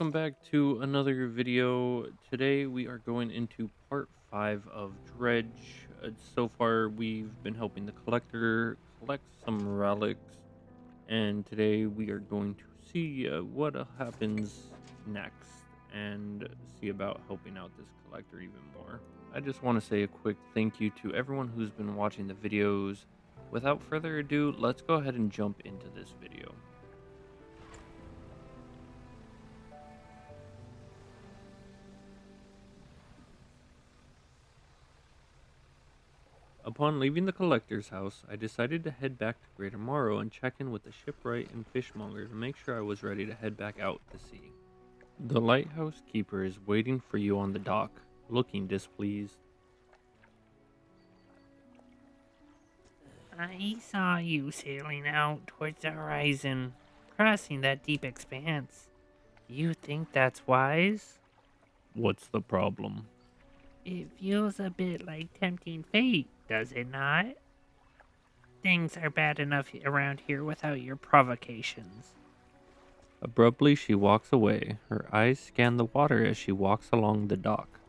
welcome back to another video. Today we are going into part 5 of Dredge. So far we've been helping the collector collect some relics, and today we are going to see what happens next and see about helping out this collector even more. I just want to say a quick thank you to everyone who's been watching the videos. Without further ado, let's go ahead and jump into this video. Upon leaving the collector's house, I decided to head back to Greater Morrow and check in with the shipwright and fishmonger to make sure I was ready to head back out to sea. The lighthouse keeper is waiting for you on the dock, looking displeased. I saw you sailing out towards the horizon, crossing that deep expanse. You think that's wise? What's the problem? It feels a bit like tempting fate, does it not? Things are bad enough around here without your provocations. Abruptly, she walks away. Her eyes scan the water as she walks along the dock.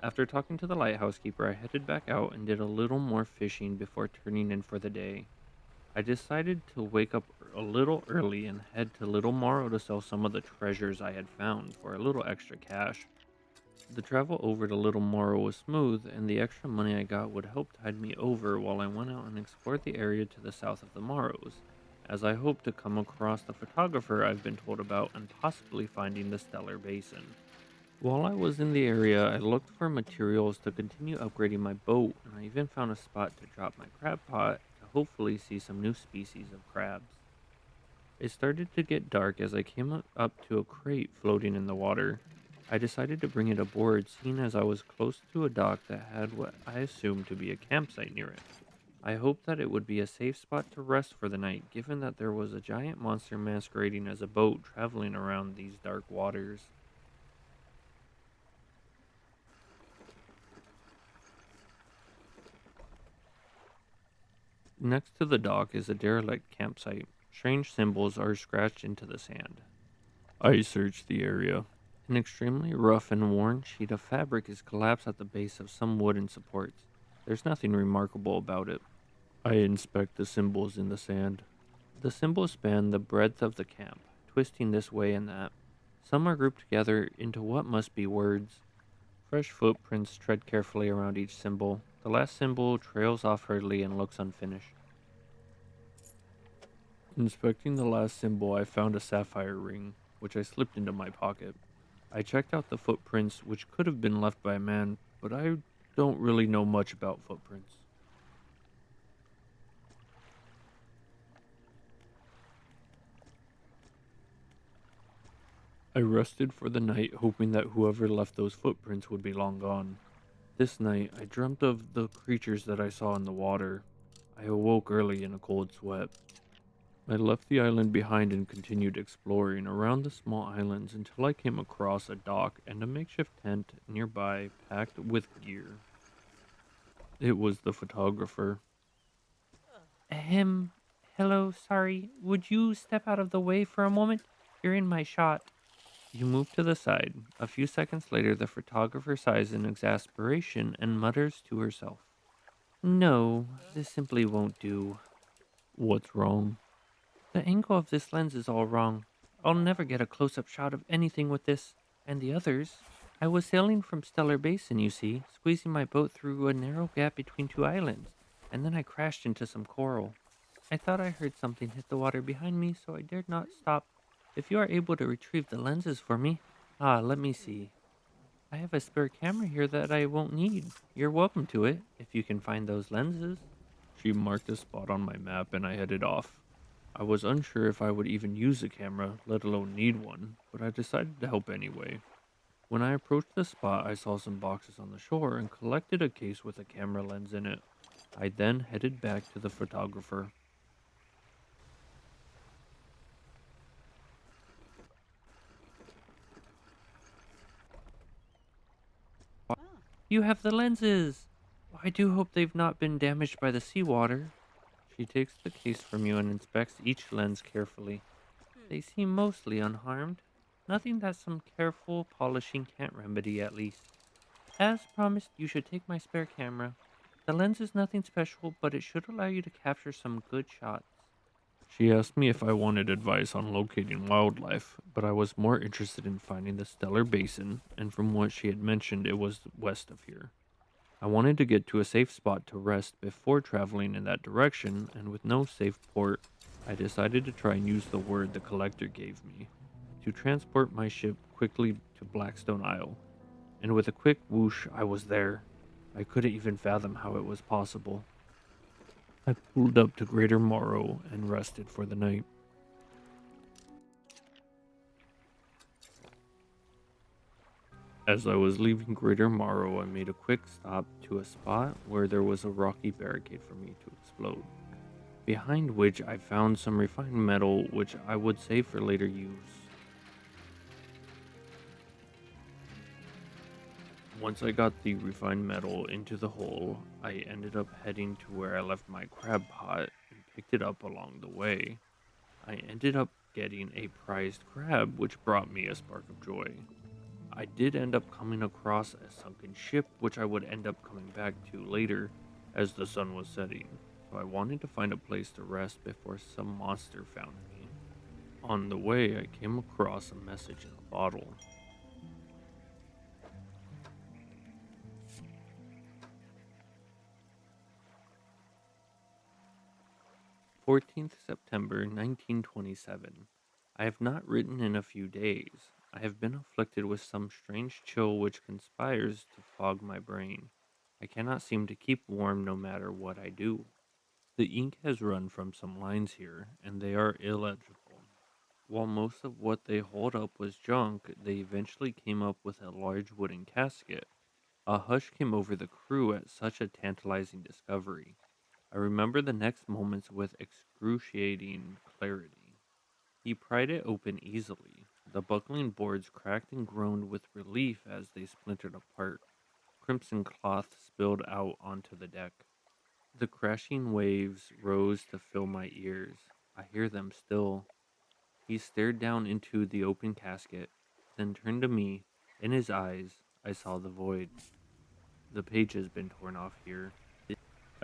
After talking to the lighthouse keeper, I headed back out and did a little more fishing before turning in for the day. I decided to wake up a little early and head to Little Morrow to sell some of the treasures I had found for a little extra cash. The travel over to Little Morrow was smooth, and the extra money I got would help tide me over while I went out and explored the area to the south of the Marrows, as I hoped to come across the photographer I've been told about and possibly finding the Stellar Basin. While I was in the area, I looked for materials to continue upgrading my boat, and I even found a spot to drop my crab pot to hopefully see some new species of crabs. It started to get dark as I came up to a crate floating in the water. I decided to bring it aboard, seeing as I was close to a dock that had what I assumed to be a campsite near it. I hoped that it would be a safe spot to rest for the night, given that there was a giant monster masquerading as a boat traveling around these dark waters. Next to the dock is a derelict campsite. Strange symbols are scratched into the sand. I searched the area. An extremely rough and worn sheet of fabric is collapsed at the base of some wooden supports. There's nothing remarkable about it. I inspect the symbols in the sand. The symbols span the breadth of the camp, twisting this way and that. Some are grouped together into what must be words. Fresh footprints tread carefully around each symbol. The last symbol trails off hurriedly and looks unfinished. Inspecting the last symbol, I found a sapphire ring, which I slipped into my pocket. I checked out the footprints, which could have been left by a man, but I don't really know much about footprints. I rested for the night, hoping that whoever left those footprints would be long gone. This night, I dreamt of the creatures that I saw in the water. I awoke early in a cold sweat. I left the island behind and continued exploring around the small islands until I came across a dock and a makeshift tent nearby packed with gear. It was the photographer. Ahem. Hello, sorry. Would you step out of the way for a moment? You're in my shot. You move to the side. A few seconds later, the photographer sighs in exasperation and mutters to herself. No, this simply won't do. What's wrong? The angle of this lens is all wrong. I'll never get a close-up shot of anything with this. And the others. I was sailing from Stellar Basin, you see, squeezing my boat through a narrow gap between two islands, and then I crashed into some coral. I thought I heard something hit the water behind me, so I dared not stop. If you are able to retrieve the lenses for me. Let me see. I have a spare camera here that I won't need. You're welcome to it, if you can find those lenses. She marked a spot on my map and I headed off. I was unsure if I would even use a camera, let alone need one, but I decided to help anyway. When I approached the spot, I saw some boxes on the shore and collected a case with a camera lens in it. I then headed back to the photographer. You have the lenses! I do hope they've not been damaged by the seawater. She takes the case from you and inspects each lens carefully. They seem mostly unharmed. Nothing that some careful polishing can't remedy, at least. As promised, you should take my spare camera. The lens is nothing special, but it should allow you to capture some good shots. She asked me if I wanted advice on locating wildlife, but I was more interested in finding the stellar basin, and from what she had mentioned, it was west of here. I wanted to get to a safe spot to rest before traveling in that direction, and with no safe port, I decided to try and use the word the collector gave me to transport my ship quickly to Blackstone Isle. And with a quick whoosh, I was there. I couldn't even fathom how it was possible. I pulled up to Greater Morrow and rested for the night. As I was leaving Greater Morrow, I made a quick stop to a spot where there was a rocky barricade for me to explode, behind which I found some refined metal which I would save for later use. Once I got the refined metal into the hole, I ended up heading to where I left my crab pot and picked it up along the way. I ended up getting a prized crab, which brought me a spark of joy. I did end up coming across a sunken ship, which I would end up coming back to later as the sun was setting, so I wanted to find a place to rest before some monster found me. On the way, I came across a message in a bottle. 14th September 1927. I have not written in a few days. I have been afflicted with some strange chill which conspires to fog my brain. I cannot seem to keep warm no matter what I do. The ink has run from some lines here, and they are illegible. While most of what they hold up was junk, they eventually came up with a large wooden casket. A hush came over the crew at such a tantalizing discovery. I remember the next moments with excruciating clarity. He pried it open easily. The buckling boards cracked and groaned with relief as they splintered apart. Crimson cloth spilled out onto the deck. The crashing waves rose to fill my ears. I hear them still. He stared down into the open casket, then turned to me. In his eyes, I saw the void. The page has been torn off here.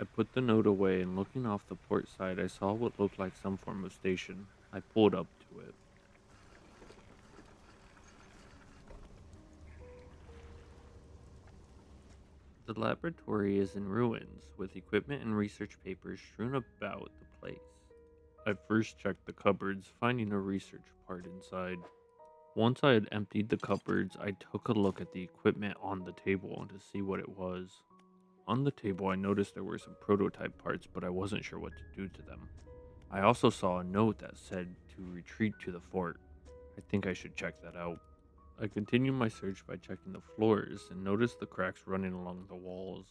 I put the note away and looking off the port side, I saw what looked like some form of station. I pulled up to it. The laboratory is in ruins, with equipment and research papers strewn about the place. I first checked the cupboards, finding a research part inside. Once I had emptied the cupboards, I took a look at the equipment on the table to see what it was. On the table, I noticed there were some prototype parts, but I wasn't sure what to do to them. I also saw a note that said to retreat to the fort. I think I should check that out. I continued my search by checking the floors and noticed the cracks running along the walls.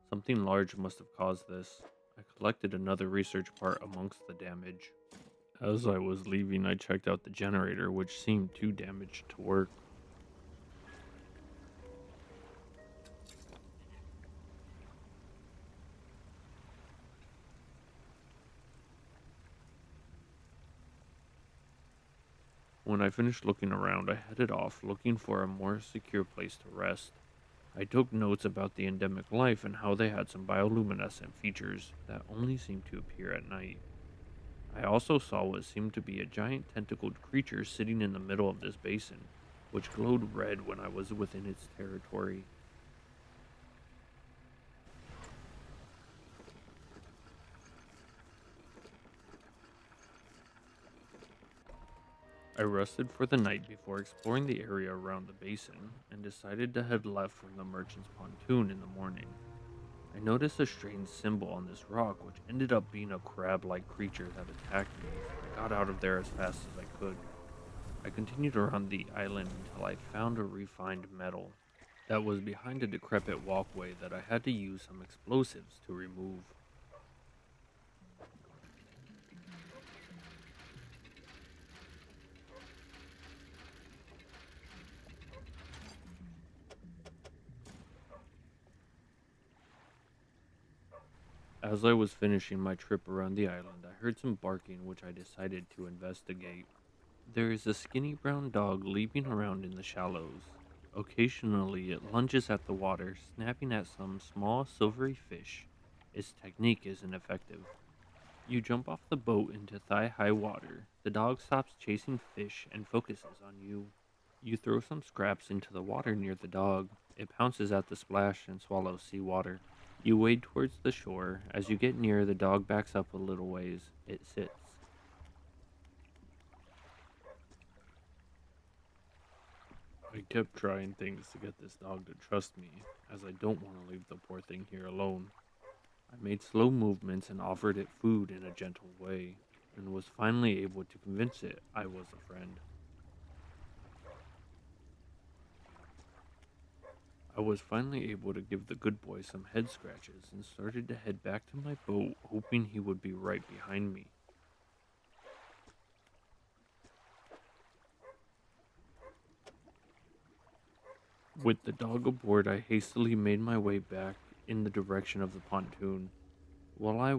Something large must have caused this. I collected another research part amongst the damage. As I was leaving, I checked out the generator, which seemed too damaged to work. When I finished looking around, I headed off looking for a more secure place to rest. I took notes about the endemic life and how they had some bioluminescent features that only seemed to appear at night. I also saw what seemed to be a giant tentacled creature sitting in the middle of this basin, which glowed red when I was within its territory. I rested for the night before exploring the area around the basin and decided to head left from the merchant's pontoon in the morning. I noticed a strange symbol on this rock, which ended up being a crab like creature that attacked me. I got out of there as fast as I could. I continued around the island until I found a refined metal that was behind a decrepit walkway that I had to use some explosives to remove. As I was finishing my trip around the island, I heard some barking, which I decided to investigate. There is a skinny brown dog leaping around in the shallows. Occasionally, it lunges at the water, snapping at some small silvery fish. Its technique isn't effective. You jump off the boat into thigh high water. The dog stops chasing fish and focuses on you. You throw some scraps into the water near the dog. It pounces at the splash and swallows seawater. You wade towards the shore. As you get near, the dog backs up a little ways. It sits. I kept trying things to get this dog to trust me, as I don't want to leave the poor thing here alone. I made slow movements and offered it food in a gentle way, and was finally able to convince it I was a friend. I was finally able to give the good boy some head scratches and started to head back to my boat, hoping he would be right behind me. With the dog aboard, I hastily made my way back in the direction of the pontoon. While I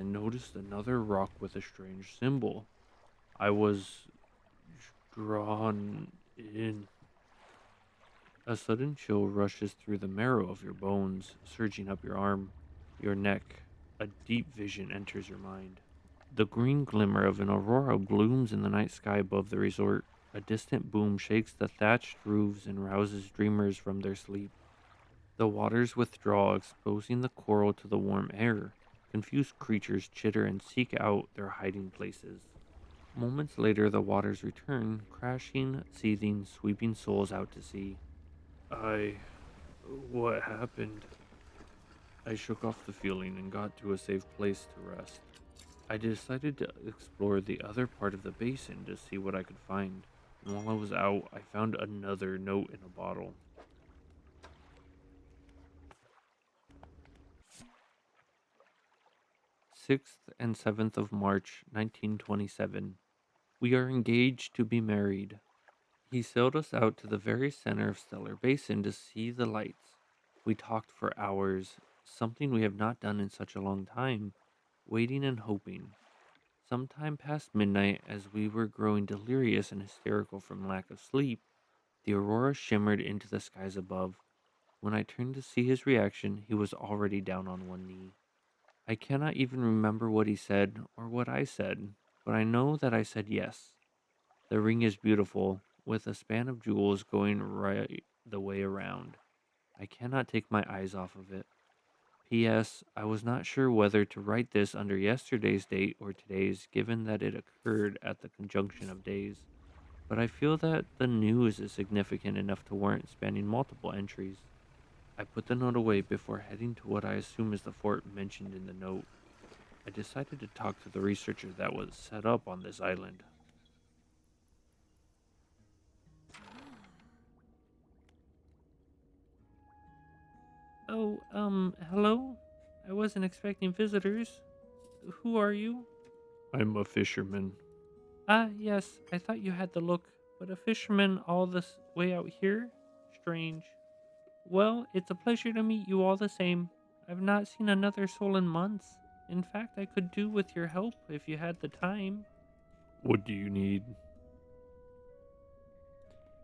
noticed another rock with a strange symbol. I was drawn in. A sudden chill rushes through the marrow of your bones, surging up your arm, your neck. A deep vision enters your mind. The green glimmer of an aurora blooms in the night sky above the resort. A distant boom shakes the thatched roofs and rouses dreamers from their sleep. The waters withdraw, exposing the coral to the warm air. Confused creatures chitter and seek out their hiding places. Moments later, the waters return, crashing, seething, sweeping souls out to sea. I. What happened? I shook off the feeling and got to a safe place to rest. I decided to explore the other part of the basin to see what I could find. And while I was out, I found another note in a bottle. 6th and 7th of March, 1927. We are engaged to be married. He sailed us out to the very center of Stellar Basin to see the lights. We talked for hours, something we have not done in such a long time, waiting and hoping. Sometime past midnight, as we were growing delirious and hysterical from lack of sleep, the aurora shimmered into the skies above. When I turned to see his reaction, he was already down on one knee. I cannot even remember what he said or what I said, but I know that I said yes. The ring is beautiful, with a span of jewels going right the way around. I cannot take my eyes off of it. P.S. I was not sure whether to write this under yesterday's date or today's, given that it occurred at the conjunction of days, but I feel that the news is significant enough to warrant spanning multiple entries. I put the note away before heading to what I assume is the fort mentioned in the note. I decided to talk to the researcher that was set up on this island. Oh, hello? I wasn't expecting visitors. Who are you? I'm a fisherman. Ah, yes, I thought you had the look, but a fisherman all this way out here? Strange. Well, it's a pleasure to meet you all the same. I've not seen another soul in months. In fact, I could do with your help if you had the time. What do you need?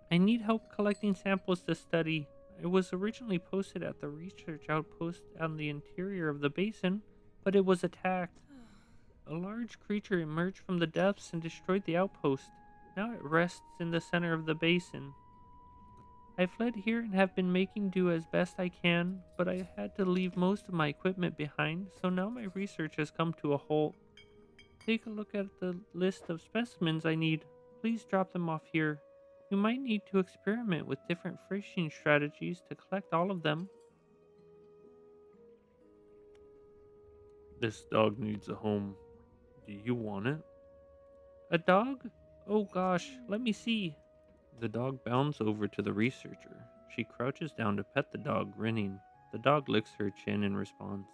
I need help collecting samples to study. I was originally posted at the research outpost on the interior of the basin, but it was attacked. A large creature emerged from the depths and destroyed the outpost. Now it rests in the center of the basin. I fled here and have been making do as best I can, but I had to leave most of my equipment behind, so now my research has come to a halt. Take a look at the list of specimens I need. Please drop them off here. You might need to experiment with different fishing strategies to collect all of them. This dog needs a home. Do you want it? A dog? Oh gosh, let me see. The dog bounds over to the researcher. She crouches down to pet the dog, grinning. The dog licks her chin in response.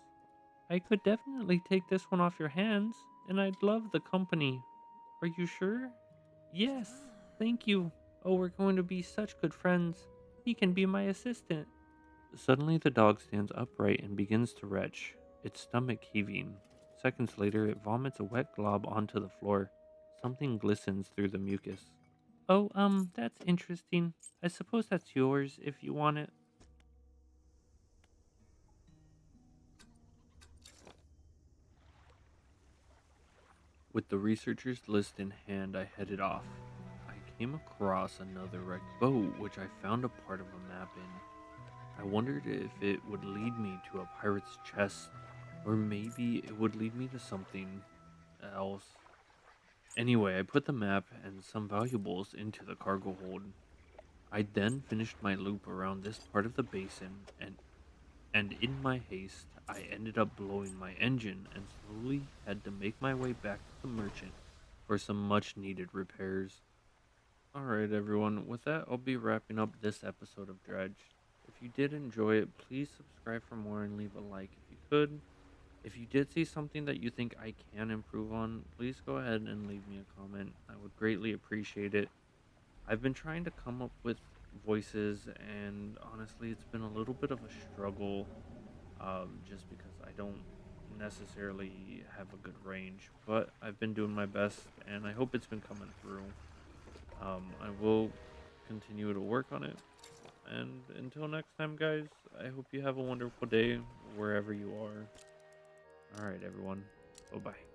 I could definitely take this one off your hands, and I'd love the company. Are you sure? Yes, thank you. Oh, we're going to be such good friends. He can be my assistant. Suddenly, the dog stands upright and begins to retch, its stomach heaving. Seconds later, it vomits a wet glob onto the floor. something glistens through the mucus. Oh, that's interesting. I suppose that's yours if you want it. With the researcher's list in hand, I headed off. I came across another wrecked boat, which I found a part of a map in. I wondered if it would lead me to a pirate's chest, or maybe it would lead me to something else. Anyway, I put the map and some valuables into the cargo hold. I then finished my loop around this part of the basin, and in my haste, I ended up blowing my engine and slowly had to make my way back to the merchant for some much needed repairs. Alright, everyone, with that, I'll be wrapping up this episode of Dredge. If you did enjoy it, please subscribe for more and leave a like if you could. If you did see something that you think I can improve on, please go ahead and leave me a comment. I would greatly appreciate it. I've been trying to come up with voices, and honestly, it's been a little bit of a struggle, just because I don't necessarily have a good range, but I've been doing my best, and I hope it's been coming through. I will continue to work on it. And until next time, guys, I hope you have a wonderful day wherever you are. All right, everyone. Bye bye.